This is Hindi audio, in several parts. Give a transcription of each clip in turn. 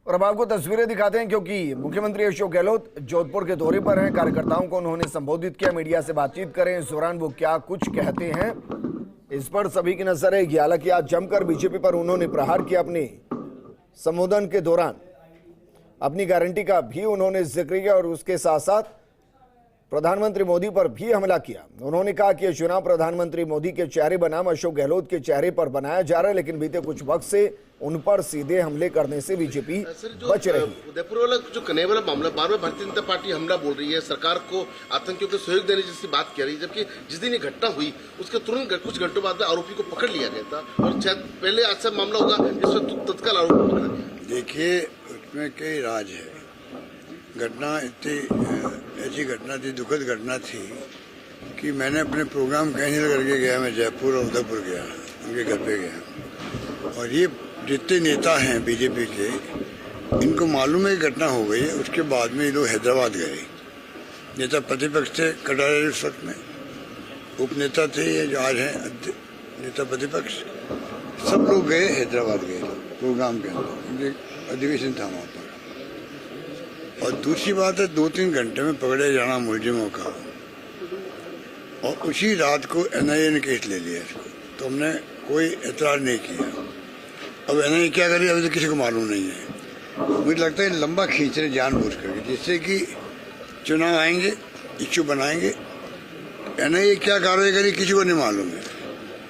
और अब आपको तस्वीरें दिखाते हैं, क्योंकि मुख्यमंत्री अशोक गहलोत जोधपुर के दौरे पर हैं। कार्यकर्ताओं को उन्होंने संबोधित किया, मीडिया से बातचीत करें। इस दौरान वो क्या कुछ कहते हैं, इस पर सभी की नजर रहेगी। हालांकि आज जमकर बीजेपी पर उन्होंने प्रहार किया। अपने संबोधन के दौरान अपनी गारंटी का भी उन्होंने जिक्र किया और उसके साथ साथ प्रधानमंत्री मोदी पर भी हमला किया। उन्होंने कहा कि यह चुनाव प्रधानमंत्री मोदी के चेहरे बनाम अशोक गहलोत के चेहरे पर बनाया जा रहा है, लेकिन बीते कुछ वक्त से उन पर सीधे हमले करने से बीजेपी बच रही है। उदयपुर वाला जो कन्हैया वाला मामला, बार बार भारतीय जनता पार्टी हमला बोल रही है, सरकार को आतंकियों को सहयोग देने जैसी बात कह रही है, जबकि जिस दिन ये घटना हुई उसके तुरंत कुछ घंटों बाद आरोपी को पकड़ लिया गया था और शायद पहले आज से मामला होगा इसमें तत्काल आरोपी पकड़ा गया। देखिए, उसमें कई राज है। घटना इतनी ऐसी घटना थी, दुखद घटना थी कि मैंने अपने प्रोग्राम कैंसिल करके गया। मैं जयपुर और उदयपुर गया, उनके घर पे गया। और ये जितने नेता हैं बीजेपी के, इनको मालूम है कि घटना हो गई है। उसके बाद में ये लोग हैदराबाद गए। नेता प्रतिपक्ष थे कटारे उस वक्त में, उपनेता थे ये जो आज हैं नेता प्रतिपक्ष, सब लोग गए हैदराबाद गए प्रोग्राम के अंदर, अधिवेशन था वहाँ पर। और दूसरी बात है, 2-3 घंटे में पकड़े जाना मुलजिमों का, और उसी रात को एनआईए ने केस ले लिया इसको, तो हमने कोई एतराज नहीं किया। अब एनआईए क्या करे अभी तो किसी को मालूम नहीं है। मुझे लगता है लंबा खींच रहे जानबूझ करके, जिससे कि चुनाव आएंगे, इश्यू बनाएंगे। एनआईए क्या कार्रवाई करी किसी को नहीं मालूम है।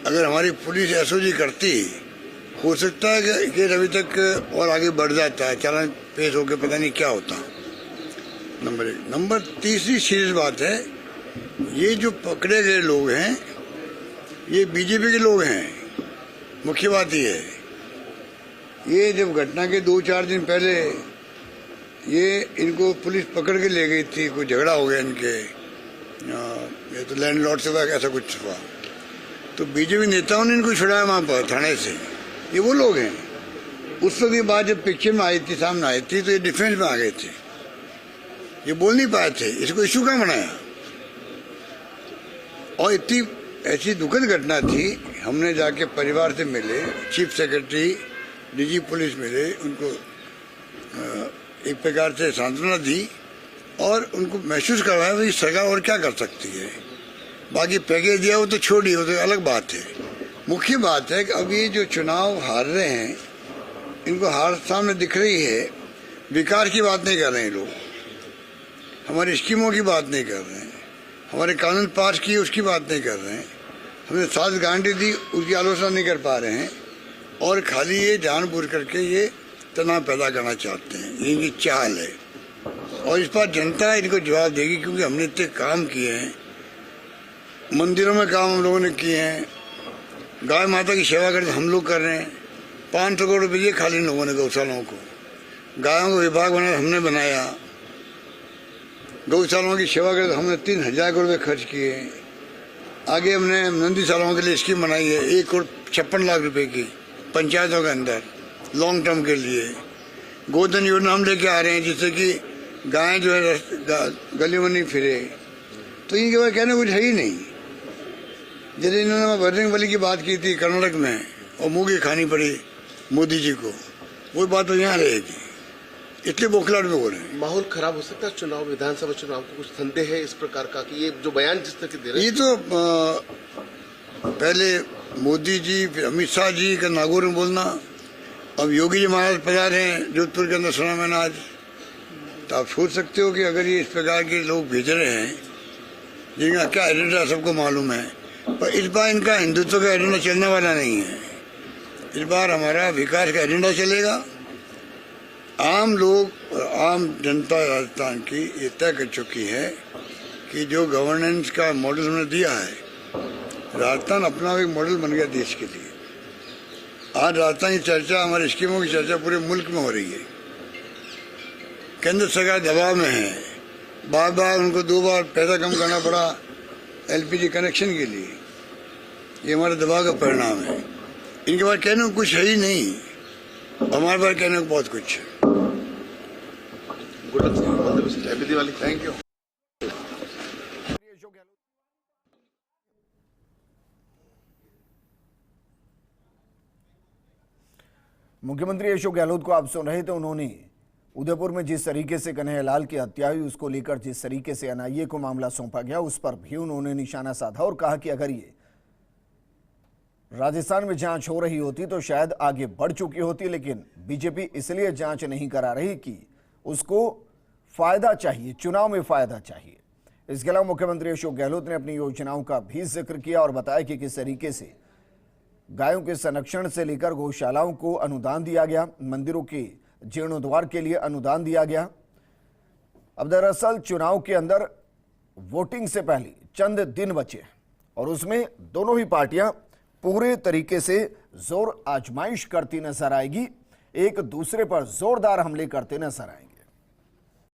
अगर हमारी पुलिस एसओजी करती, हो सकता है कि अभी तक और आगे बढ़ जाता है, चालान पेश होकर पता नहीं क्या होता। नंबर 1। नंबर तीसरी सीरियस बात है, ये जो पकड़े गए लोग हैं ये बीजेपी के लोग हैं। मुख्य बात ये है, ये जब घटना के 2-4 दिन पहले ये इनको पुलिस पकड़ के ले गई थी, कोई झगड़ा हो गया इनके, ये तो लैंडलॉर्ड से ऐसा कुछ हुआ, तो बीजेपी नेताओं ने इनको छुड़ाया वहाँ पर थाने से। ये वो लोग हैं। उस वक्त ये बात जब पिक्चर में आई थी, सामने आई थी, तो ये डिफेंस में आ गए थे, ये बोल नहीं पाए थे। इसको इशू क्या बनाया? और इतनी ऐसी दुखद घटना थी, हमने जाके परिवार से मिले, चीफ सेक्रेटरी, डीजी पुलिस मिले, उनको एक प्रकार से सांत्वना दी और उनको महसूस करवाया कि सरकार और क्या कर सकती है। बाकी पैकेज दिया वो तो छोड़िए, वो तो अलग बात है। मुख्य बात है कि अब ये जो चुनाव हार रहे हैं, इनको हार सामने दिख रही है। विकास की बात नहीं कर रहे हैं लोग, हमारी स्कीमों की बात नहीं कर रहे हैं, हमारे कानून पास किए उसकी बात नहीं कर रहे हैं, हमने 7 गारंटी दी उसकी आलोचना नहीं कर पा रहे हैं, और खाली ये जानबूझ करके ये तनाव पैदा करना चाहते हैं। ये इनकी चाल है और इस पर जनता इनको जवाब देगी, क्योंकि हमने इतने काम किए हैं, मंदिरों में काम हम लोगों ने किए हैं, गाय माता की सेवा करते हम लोग कर रहे हैं। 500 करोड़ रुपये खाली लोगों ने गौशालाओं को, गायों को विभाग बनाया हमने बनाया, गौशालाओं की सेवा करते हमने 3000 करोड़ रुपये खर्च किए। आगे हमने नंदीशालाओं के लिए स्कीम बनाई है 1 करोड़ 56 लाख रुपए की, पंचायतों के अंदर लॉन्ग टर्म के लिए। गोधन योजना हम लेके आ रहे हैं, जिससे कि गायें जो है गलियों में नहीं फिरे। तो इनके बारे कहने कुछ है ही नहीं। जैसे इन्होंने बजरंग बली की बात की थी कर्नाटक में, और मुँह खानी पड़ी मोदी जी को, वो बात तो यहाँ रहेगी। इतने बौखलाहट में हो रहे हैं। माहौल खराब हो सकता है चुनाव, विधानसभा चुनाव को कुछ संदेह है इस प्रकार का कि ये जो बयान जिस तरह के दे रहे हैं। ये तो पहले मोदी जी, फिर अमित शाह जी का नागौर में बोलना, अब योगी जी महाराज पधारे हैं जोधपुर के अंदर, सुना मैंने आज। तो आप सोच सकते हो कि अगर ये इस प्रकार के लोग भेज रहे हैं जिनका क्या एजेंडा सबको मालूम है, पर इस बार इनका हिंदुत्व का एजेंडा चलने वाला नहीं है। इस बार हमारा विकास का एजेंडा चलेगा। आम लोग और आम जनता राजस्थान की ये तय कर चुकी है कि जो गवर्नेंस का मॉडल हमने दिया है, राजस्थान अपना एक मॉडल बन गया देश के लिए। आज राजस्थान की चर्चा, हमारी स्कीमों की चर्चा पूरे मुल्क में हो रही है। केंद्र सरकार दबाव में है, बार बार उनको 2 बार पैसा कम करना पड़ा एलपीजी कनेक्शन के लिए। ये हमारे दबाव का परिणाम है। इनके बारे कहने को कुछ है ही नहीं, हमारे बारे कहने को बहुत कुछ है। Thank you. मुख्यमंत्री अशोक गहलोत को आप सुन रहे थे, उन्होंने उदयपुर में जिस तरीके से कन्हैयालाल की हत्या हुई उसको लेकर जिस तरीके से एनआईए को मामला सौंपा गया उस पर भी उन्होंने निशाना साधा और कहा कि अगर ये राजस्थान में जांच हो रही होती तो शायद आगे बढ़ चुकी होती, लेकिन बीजेपी इसलिए जांच नहीं करा रही कि उसको फायदा चाहिए, चुनाव में फायदा चाहिए। इसके अलावा मुख्यमंत्री अशोक गहलोत ने अपनी योजनाओं का भी जिक्र किया और बताया कि किस तरीके से गायों के संरक्षण से लेकर गौशालाओं को अनुदान दिया गया, मंदिरों के जीर्णोद्धार के लिए अनुदान दिया गया। अब दरअसल चुनाव के अंदर वोटिंग से पहले चंद दिन बचे और उसमें दोनों ही पार्टियां पूरे तरीके से जोर आजमाइश करती नजर आएगी, एक दूसरे पर जोरदार हमले करते नजर आएंगे।